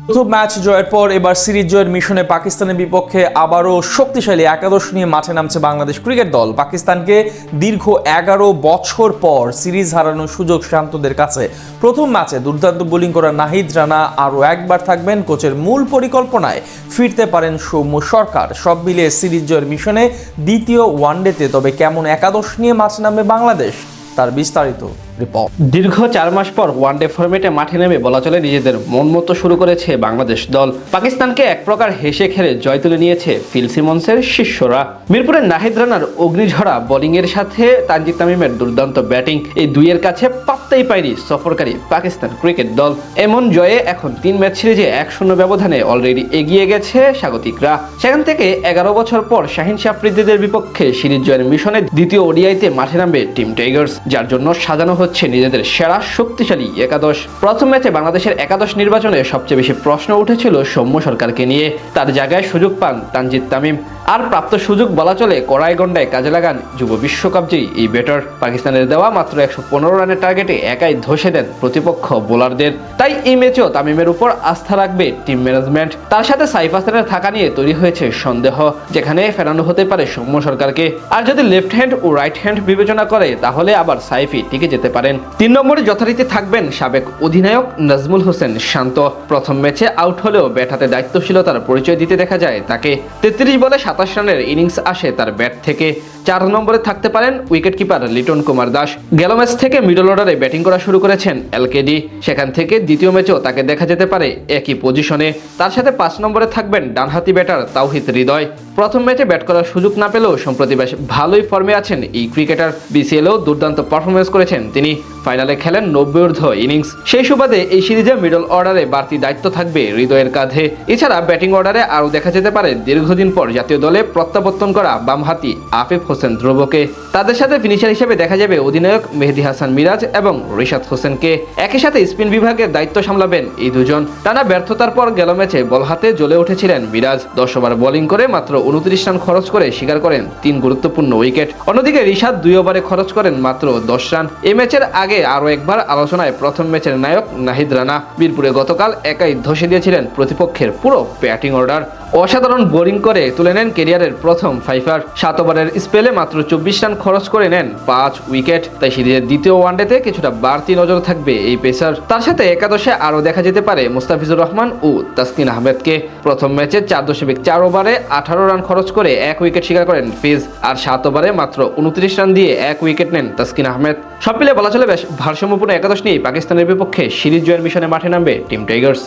প্রথম ম্যাচ জয়ের পর এবার সিরিজ জয়ের মিশনে পাকিস্তানের বিপক্ষে আবারও শক্তিশালী একাদশ নিয়ে মাঠে নামছে বাংলাদেশ ক্রিকেট দল। পাকিস্তানকে দীর্ঘ 11 বছর পর সিরিজ হারানোর সুযোগ শান্তদের কাছে। প্রথম ম্যাচে দুর্দান্ত বোলিং করা নাহিদ রানা আরও একবার থাকবেন কোচের মূল পরিকল্পনায়, ফিরতে পারেন সৌম্য সরকার। সব মিলিয়ে সিরিজ জয়ের মিশনে দ্বিতীয় ওয়ানডেতে তবে কেমন একাদশ নিয়ে মাঠে নামবে বাংলাদেশ, তার বিস্তারিত রিপোর্ট। দীর্ঘ 4 মাস পর ওয়ানডে ফরম্যাটে মাঠে নেমে বলা চলে নিজেদের মন মতো শুরু করেছে বাংলাদেশ দল। পাকিস্তানকে এক প্রকার হেসে খেলে জয় তুলে নিয়েছে ফিল সিমন্সের শিষ্যরা। মিরপুরের নাহিদ রানার অগ্নিঝরা বোলিংয়ের সাথে তানজিদ তামিমের দুর্দান্ত ব্যাটিং, এই দুইয়ের কাছে পাত্তাই পায়নি সফরকারী পাকিস্তান ক্রিকেট দল। এমন জয়ে এখন 3 ম্যাচ সিরিজে 1-0 ব্যবধানে অলরেডি এগিয়ে গেছে স্বাগতিকরা। সেখান থেকে 11 বছর পর শাহিন আফ্রিদিদের বিপক্ষে সিরিজ জয়ের মিশনে দ্বিতীয় ওডিআইতে মাঠে নামবে টিম টাইগার্স, যার জন্য সাজানো হচ্ছে নিজেদের সেরা শক্তিশালী একাদশ। প্রথম ম্যাচে বাংলাদেশের একাদশ নির্বাচনে সবচেয়ে বেশি প্রশ্ন উঠেছিল সৌম্য সরকারকে নিয়ে। তার জায়গায় সুযোগ পান তানজিদ তামিম। আর প্রাপ্ত সুযোগ বলা চলে কড়াই গন্ডায় কাজে লাগান যুব বিশ্বকাপ জয়ী এই ব্যাটার। পাকিস্তানের দেওয়া মাত্র 115 রানের টার্গেটে একাই ধসে দেন প্রতিপক্ষ বোলারদের। তাই এই ম্যাচেও তামিমের উপর আস্থা রাখবে টিম ম্যানেজমেন্ট। তার সাথে সাইফ হাসানের থাকা নিয়ে তৈরি হয়েছে সন্দেহ, যেখানে ফেরানো হতে পারে সৌম্য সরকারকে। আর যদি লেফট হ্যান্ড ও রাইট হ্যান্ড বিবেচনা করে তাহলে আবার সাইফই টিকে যেতে পারেন। 3 নম্বরে যথারীতি থাকবেন সাবেক অধিনায়ক নাজমুল হোসেন শান্ত। প্রথম ম্যাচে আউট হলেও ব্যাট হাতে দায়িত্বশীলতার পরিচয় দিতে দেখা যায় তাকে। 33 বলে 27 রানের ইনিংস আসে তার ব্যাট থেকে। 4 নম্বরে থাকতে পারেন উইকেট কিপার লিটন কুমার দাস। গেল ম্যাচ থেকে মিডল অর্ডারে ব্যাটিং করা শুরু করেছেন এলকেডি। সেখান থেকে দ্বিতীয় ম্যাচেও তাকে দেখা যেতে পারে একই পজিশনে। তার সাথে 5 নম্বরে থাকবেন ডানহাতি ব্যাটার তাওহিদ হৃদয়। প্রথম ম্যাচে ব্যাট করার সুযোগ না পেলেও সম্প্রতি বেশ ভালোই ফর্মে আছেন এই ক্রিকেটার। বিসিএলেও দুর্দান্ত পারফরমেন্স করেছেন তিনি। ফাইনালে খেলেন 90 ঊর্ধ্ব ইনিংস। সেই সুবাদে এই সিরিজে মিডল অর্ডারে বাড়তি দায়িত্ব থাকবে হৃদয়ের কাঁধে। এছাড়া ব্যাটিং অর্ডারে আরও দেখা যেতে পারে দীর্ঘদিন পর জাতীয় দলে প্রত্যাবর্তন করা বামহাতি আফিফ হোসেন ধ্রুবকে। তাদের সাথে ফিনিশার হিসেবে দেখা যাবে অধিনায়ক মেহেদী হাসান মিরাজ এবং রিশাদ হোসেনকে। একই সাথে স্পিন বিভাগের দায়িত্ব সামলাবেন এই দুজন। টানা ব্যর্থতার পর গেল ম্যাচে বল হাতে জ্বলে উঠেছিলেন মিরাজ। 10 ওভার বোলিং করে মাত্র 29 রান খরচ করে শিকার করেন 3 গুরুত্বপূর্ণ উইকেট। অন্যদিকে রিশাদ 2 ওভারে খরচ করেন মাত্র 10 রান। এই ম্যাচের আগে আরও একবার আলোচনায় প্রথম ম্যাচের নায়ক নাহিদ রানা। মিরপুরে গতকাল একাই ধসে দিয়েছিলেন প্রতিপক্ষের পুরো ব্যাটিং অর্ডার। অসাধারণ বোলিং করে তুলে নেন ক্যারিয়ারের প্রথম ফাইফার। 7 ওভারের স্পেলে মাত্র 24 রান খরচ করে নেন 5 উইকেট। তাই সিরিজের দ্বিতীয় ওয়ানডেতে কিছুটা বাড়তি নজর থাকবে এই পেসার। তার সাথে একাদশে আরও দেখা যেতে পারে মুস্তাফিজুর রহমান ও তাসকিন আহমেদকে। প্রথম ম্যাচে 4.4 ওভারে 18 রান খরচ করে 1 উইকেট শিকার করেন ফিজ। আর 7 ওভারে মাত্র 29 রান দিয়ে 1 উইকেট নেন তাসকিন আহমেদ। সব মিলে বলা চলে বেশ ভারসাম্যপূর্ণ একাদশ নিয়ে পাকিস্তানের বিপক্ষে সিরিজ জয়ের মিশনে মাঠে নামবে টিম টাইগার্স।